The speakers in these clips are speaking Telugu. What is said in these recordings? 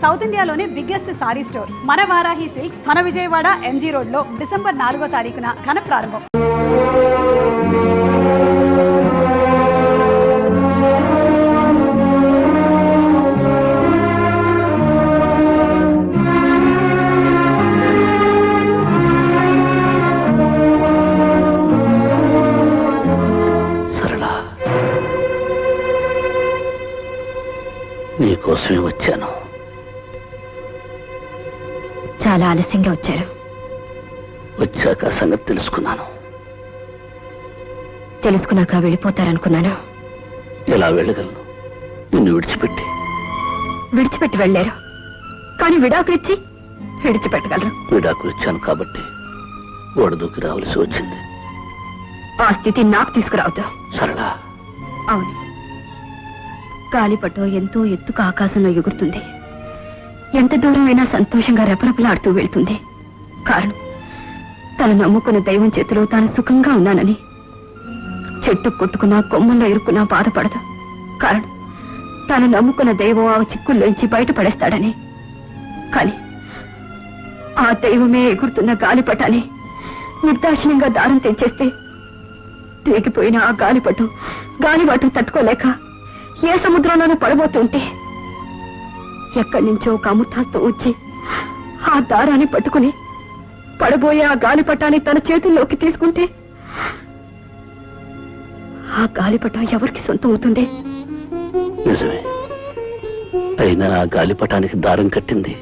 సౌత్ ఇండియాలోనే బిగ్గెస్ట్ సారీ స్టోర్ మన వారాహి సిల్క్స్ మన విజయవాడ ఎంజీ రోడ్ లో డిసెంబర్ 4వ తారీఖున ఘన ప్రారంభం. నీకోసమే వచ్చాను. చాలా ఆలస్యంగా వచ్చారు. వచ్చాక సంగతి తెలుసుకున్నాక వెళ్ళిపోతారనుకున్నాను. ఎలా వెళ్ళగలను? నిన్ను విడిచిపెట్టి వెళ్ళారు, కానీ విడాకులిచ్చి విడిచిపెట్టగలరు. విడాకులిచ్చాను కాబట్టి గోడ దూకి రావాల్సి వచ్చింది. ఆ స్థితి నాకు తీసుకురావద్దు. సరళా. అవును, గాలిపటం ఎంతో ఎత్తుకు ఆకాశంలో ఎగురుతుంది. ఎంత దూరమైనా సంతోషంగా రెపరెపలాడుతూ వెళ్తుంది. కారణం, తను నమ్ముకున్న దైవం చేతిలో తాను సుఖంగా ఉన్నానని. చెట్టు కొట్టుకున్నా కొమ్మల్లో ఇరుక్కున్నా బాధపడదు. కారణం, తాను నమ్ముకున్న దైవం ఆ చిక్కుల్లోంచి బయటపడేస్తాడని. కాని ఆ దైవమే ఎగురుతున్న గాలిపటాన్ని నిర్దాక్షిణ్యంగా దారం తెంచేస్తే తెగిపోయిన ఆ గాలివాటు తట్టుకోలేక ఏ సముద్రంలోనూ పడబోతుంటే ఎక్కడి నుంచో ఒక అమృతాస్తం వచ్చి ఆ దారాన్ని పట్టుకుని పడబోయే ఆ గాలిపటాన్ని తన చేతుల్లోకి తీసుకుంటే ఆ గాలిపటం ఎవరికి సొంతం అవుతుంది? నిజమే. అయినా ఆ గాలిపటానికి దారం కట్టింది,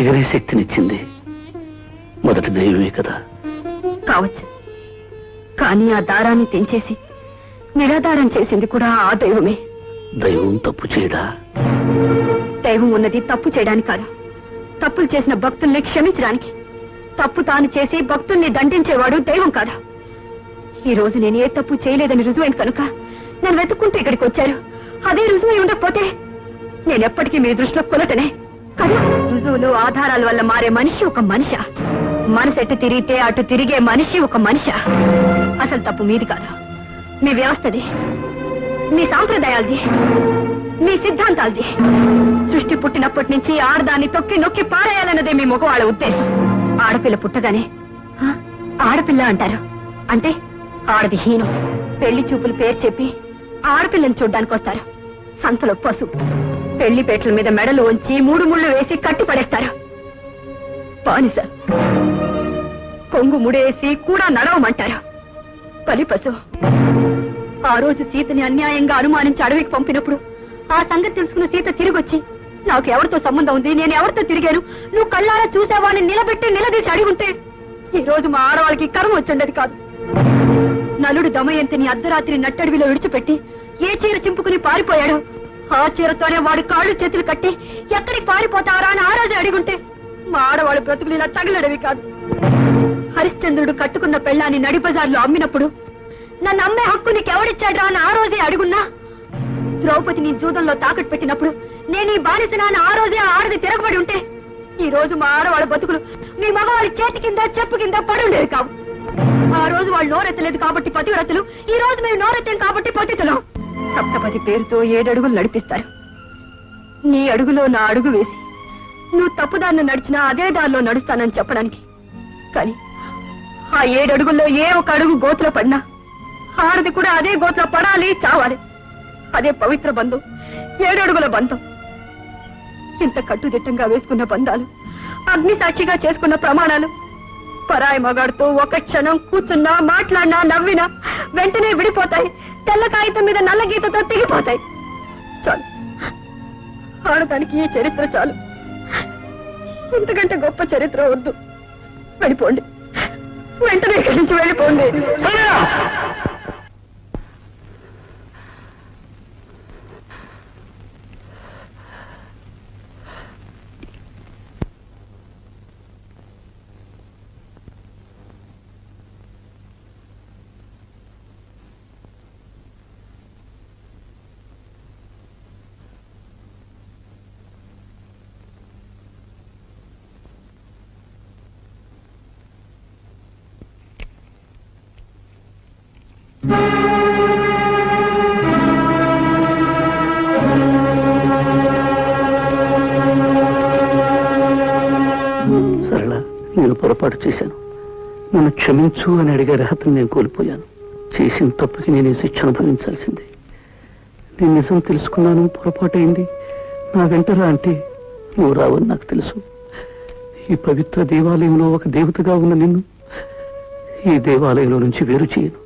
ఎగిరే శక్తినిచ్చింది మొదటి దైవమే కదా. కావచ్చు, కానీ ఆ దారాన్ని తెంచేసి నిరాధారం చేసింది కూడా ఆ దైవమే. దైవం తప్పు చేయడా? దైవం ఉన్నది తప్పు చేయడానికి కాదు, తప్పులు చేసిన భక్తుల్ని క్షమించడానికి. తప్పు తాను చేసి భక్తుల్ని దండించేవాడు దైవం కాదు. ఈ రోజు నేను ఏ తప్పు చేయలేదని రుజువైంది కనుక నేను వెతుక్కుంటూ ఇక్కడికి వచ్చారు. అదే రుజువై ఉండకపోతే నేనెప్పటికీ మీ దృష్టిలో కొలటనే కదా. రుజువులు ఆధారాల వల్ల మారే మనిషి ఒక మనిషి. మనసు ఎటు తిరిగితే అటు తిరిగే మనిషి ఒక మనిషి. అసలు తప్పు మీది కాదు, మీ వ్యవస్థది, మీ సాంప్రదాయాలది, మీ సిద్ధాంతాలది. సృష్టి పుట్టినప్పటి నుంచి ఆడదాన్ని తొక్కి నొక్కి పారేయాలన్నదే మీ మగవాళ్ళ ఉద్దేశం. ఆడపిల్ల పుట్టగానే ఆడపిల్ల అంటారు, అంటే ఆడది హీనం. పెళ్లి చూపులు పేరు చెప్పి ఆడపిల్లని చూడ్డానికి వస్తారు. సంతలో పసుపు పెళ్లిపేటల మీద మెడలు ఉంచి 3 ముళ్ళు వేసి కట్టి పడేస్తారు. బానిస కొంగు ముడేసి కూడా నడవమంటారు. పలిపశు. ఆ రోజు సీతని అన్యాయంగా అనుమానించి అడవికి పంపినప్పుడు ఆ సంగతి తెలుసుకున్న సీత తిరిగొచ్చి నాకు ఎవరితో సంబంధం ఉంది, నేను ఎవరితో తిరిగాను, నువ్వు కళ్ళారా చూసావాని నిలదీసి అడిగుంటే ఈ రోజు మా ఆడవాళ్ళకి కర్మ వచ్చిండేది కాదు. నలుడు దమయంతిని అర్ధరాత్రి నట్టడివిలో విడిచిపెట్టి ఏ చీర చింపుకుని పారిపోయాడు, ఆ చీరతోనే వాడి కాళ్ళు చేతులు కట్టి ఎక్కడికి పారిపోతారా అని ఆ రోజు అడిగుంటే మా ఆడవాళ్ళు బ్రతుకులు ఇలా తగలడవి కాదు. హరిశ్చంద్రుడు కట్టుకున్న పెళ్ళాన్ని నడిబజార్లో అమ్మినప్పుడు నన్ను అమ్మే హక్కు నీకెవడిచ్చాడ్రా అని ఆ రోజే అడుగున్నా. ద్రౌపదిని జూదంలో తాకట్టు పెట్టినప్పుడు నేను ఈ బానిసనా అని ఆ రోజే ఆడది తిరగబడి ఉంటే ఈ రోజు మా ఆడవాళ్ళ బతుకులు మీ మగవాళ్ళ చేతి కింద చెప్పు కింద పడుండేవి కావు. ఆ రోజు వాళ్ళు నోరెత్తలేదు కాబట్టి పతివ్రతలు, ఈ రోజు మేము నోరెత్తాం కాబట్టి పతితులం. సప్తపది పేరుతో 7 అడుగులు నడిపిస్తారు. నీ అడుగులో నా అడుగు వేసి నువ్వు తప్పుదారిని నడిచినా అదే దారిలో నడుస్తానని చెప్పడానికి. కానీ ఆ 7 అడుగుల్లో ఏ ఒక అడుగు గోతులో పడినా ఆడది కూడా అదే గోతులో పడాలి, చావాలి. అదే పవిత్ర బంధం, 7 అడుగుల బంధం. ఇంత కట్టుదిట్టంగా వేసుకున్న బంధాలు, అగ్ని సాక్షిగా చేసుకున్న ప్రమాణాలు పరాయి మగాడితో ఒక క్షణం కూర్చున్నా, మాట్లాడినా, నవ్వినా వెంటనే విడిపోతాయి. తెల్ల కాగితం మీద నల్ల గీతతో తెగిపోతాయి. చాలు, ఆడటానికి ఈ చరిత్ర చాలు. ఇంతకంటే గొప్ప చరిత్ర వద్దు. వెళ్ళిపోండి, వెంటనే ఇక్కడి నుంచి వెళ్ళిపోండి. పొరపాటు చేశాను. నన్ను క్షమించు అని అడిగే అర్హతను నేను కోల్పోయాను. చేసిన తప్పుకి నేను ఈ శిక్ష అనుభవించాల్సిందే. నేను నిజం తెలుసుకున్నాను, పొరపాటైంది. నా వెంటరా అంటే నువ్వు రావని నాకు తెలుసు. ఈ పవిత్ర దేవాలయంలో ఒక దేవతగా ఉన్న నిన్ను ఈ దేవాలయంలో నుంచి వేరు చేయను.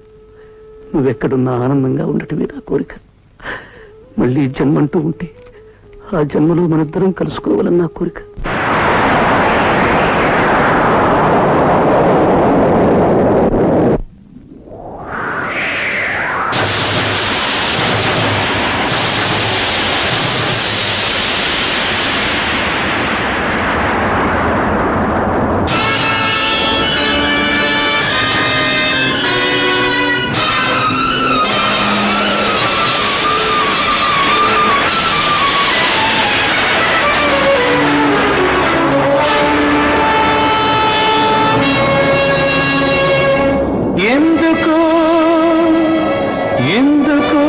నువ్వెక్కడున్నా ఆనందంగా ఉండటమే నా కోరిక. మళ్ళీ జన్మంటూ ఉంటే ఆ జన్మలో మనిద్దరం కలుసుకోవాలని నా కోరిక. ఎందుకు ఎందుకు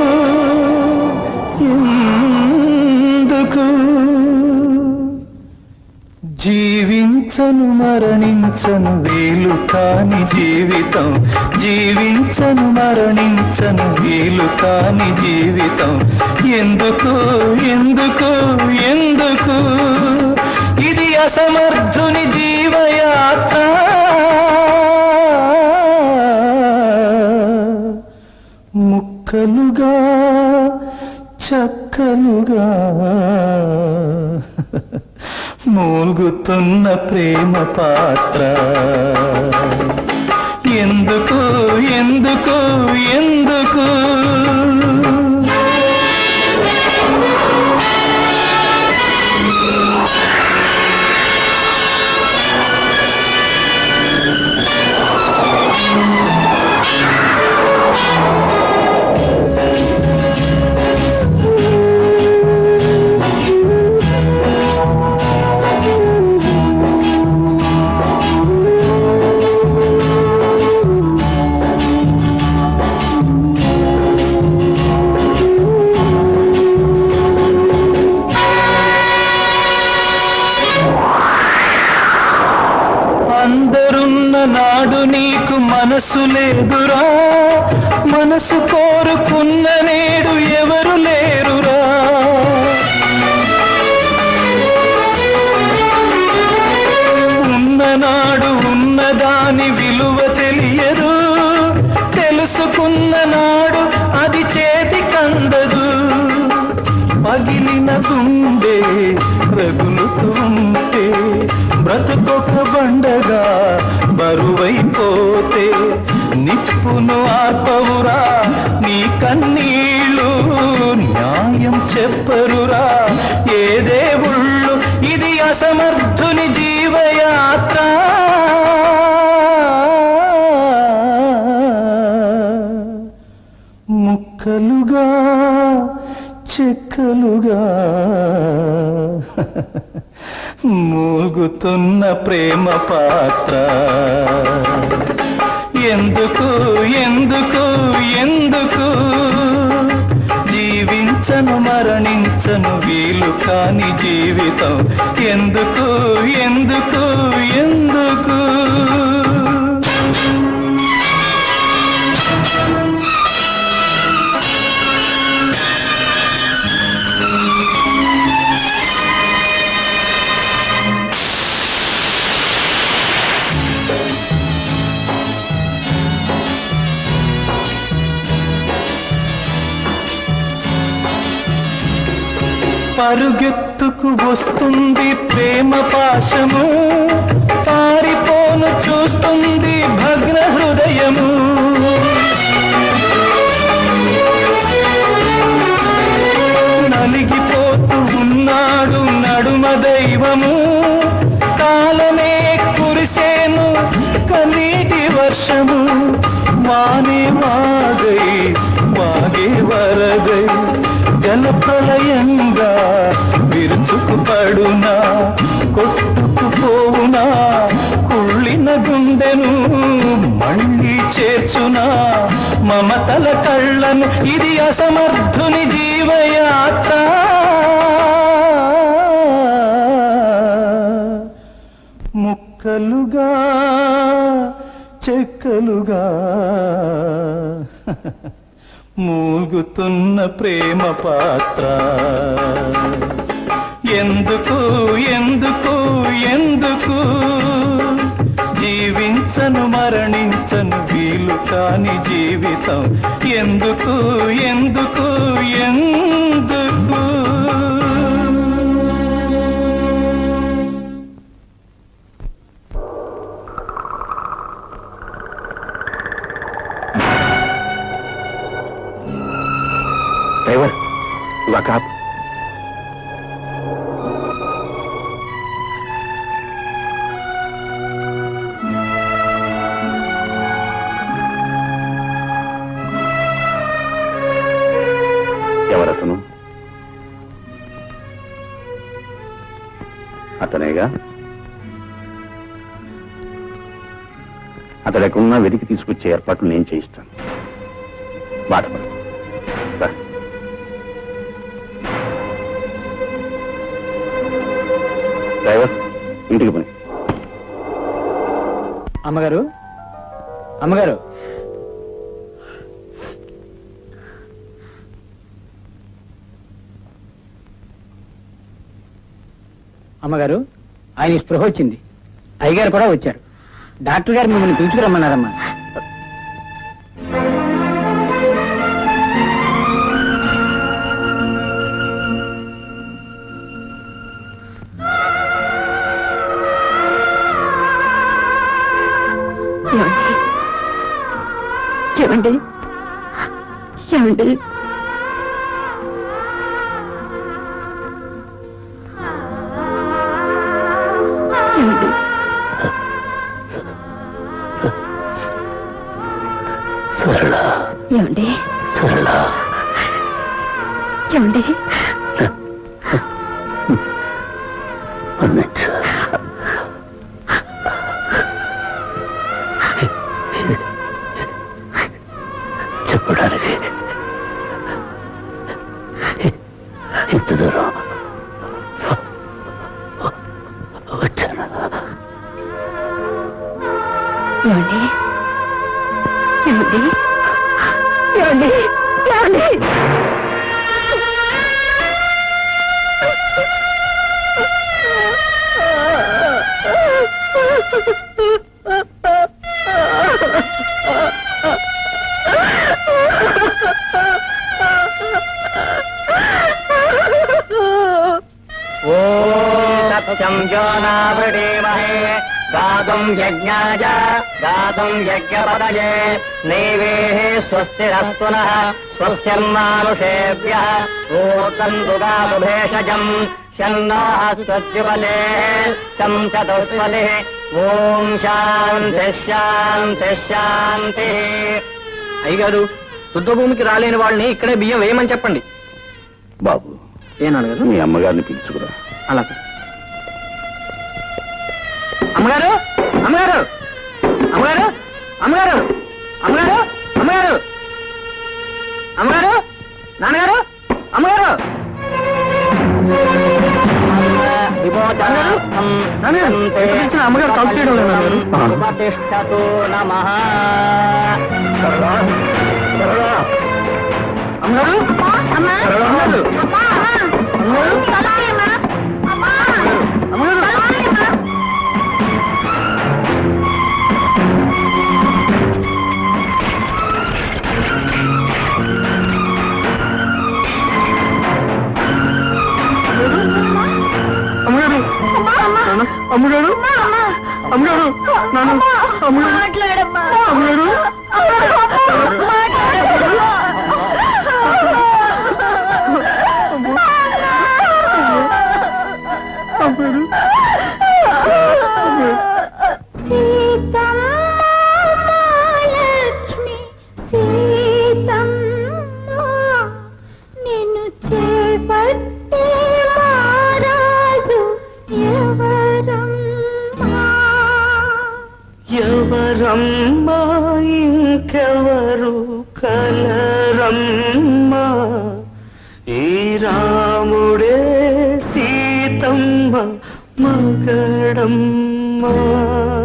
ఎందుకు జీవించను మరణించను వీలు కాని జీవితం, జీవించను మరణించను వీలు కాని జీవితం. ఎందుకు ఎందుకు ఎందుకు ఇది అసమర్థుని జీవయాత్ర. ముక్కలుగా చక్కలుగా మూల్గుతున్న ప్రేమ పాత్ర. ఎందుకు ఎందుకు ఎందుకు అందరున్న నాడు నీకు మనసు లేదురా, మనసు కోరుకున్న నేడు ఎవరు లేరురా. ఉన్ననాడు ఉన్నదాని విలువ తెలియదు, తెలుసుకున్న నాడు అది చేతికందదు. పగిలిన గుండె రగులుతుంటే బ్రతుకొక బండగా బరువైపోతే నిప్పును ఆపవురా నీ కన్నీళ్ళు, న్యాయం చెప్పరురా ఏ దేవుళ్ళు. ఇది అసమర్థుని జీవయాత్ర. ముక్కలుగా చెక్కలుగా మూల్గుతున్న ప్రేమ పాత్ర. ఎందుకు ఎందుకు ఎందుకు జీవించను మరణించను వీలు కాని జీవితం. ఎందుకు ఎందుకు ఎందుకు పరుగెత్తుకు వస్తుంది ప్రేమ పాశము, పారిపోను చూస్తుంది భగ్న హృదయము. నలిగిపోతూ ఉన్నాడు నడుమ దైవము, కాలమే కురిసేను కన్నీటి వర్షము. వానే వాగై వాగే వరదై జల ప్రళయంగా విరుచుకు పడునా, కొట్టుకుపోవునా కుళ్ళిన గుండెను మళ్ళీ చేర్చునా మమతల కళ్ళను. ఇది అసమర్థుని జీవయాత్ర. ముక్క చుక్కలుగా చెక్కలుగా మూల్గుతున్న ప్రేమ పాత్ర ఎందుకు ఎందుకు ఎందుకు జీవించను మరణించను వీలు కాని జీవితం ఎందుకు ఎందుకు ఎందుకు డ్రైవర్ వాకాప్ ఎవరతను? అతనేగా. అతడు ఎక్కడున్నా వెతికి తీసుకొచ్చే ఏర్పాట్లు నేను చేయిస్తాను. బాధపడు. డ్రైవర్ ఇంటికి పోయి. అమ్మగారు, అమ్మగారు, అమ్మగారు, ఆయన స్పృహ వచ్చింది. అయ్యగారు కూడా వచ్చారు. డాక్టర్ గారు మిమ్మల్ని పిలుచుకురమ్మన్నారమ్మా. ఏమండి ఏమండి ఏమండి సరళ, ఏమండి సరళ, ఏమండి మన్నించు. చెప్పడానికి ఇంత దూరం వచ్చాను. ఏమండి ఏమండి ఏమండి ఏమండి సత్యం జ్యోనావృణీమహే గాతుం యజ్ఞాయ గాతుం యజ్ఞపతయే నైవేః స్వస్తిరస్తు నః స్వస్తిర్మానుషేభ్యः ఓతంతు గాతు భేషజం శన్నోః స్వస్తిపదే శం చతుష్పదే ఓం శాంతి శాంతి శాంతి. అయ్యగారు, శుద్ధభూమికి రాలేని వాళ్ళని ఇక్కడే బియ్యం వేయమని చెప్పండి. బాబు, ఏనాడు మీ అమ్మగారిని పిలుచుకురా. అలాగే. అమ్మగారు, అమ్మగారు, అమ్మగారు, అమ్మగారు, అమ్మగారు, అమ్మగారు, అమ్మగారు, నాన్నగారు, అమ్మగారు. అమ్మగారు కాల్ చేయడం ఉపతిష్టతు నమః. అమ్మగారు, అమ్మగారు, అమ్మగారు, అమ్మగారు, నాన్న, అమ్మగారు, అమ్మగారు, సీతమ్మ సీతమ్మ నిన్ను చేపట్టే మహారాజు ఎవరమ్మా? ఎవరమ్మా ఇంకెవరు కలరమ్మా? ఈ రాముడే సీతమ్మ మగడమ్మ. అమ్మా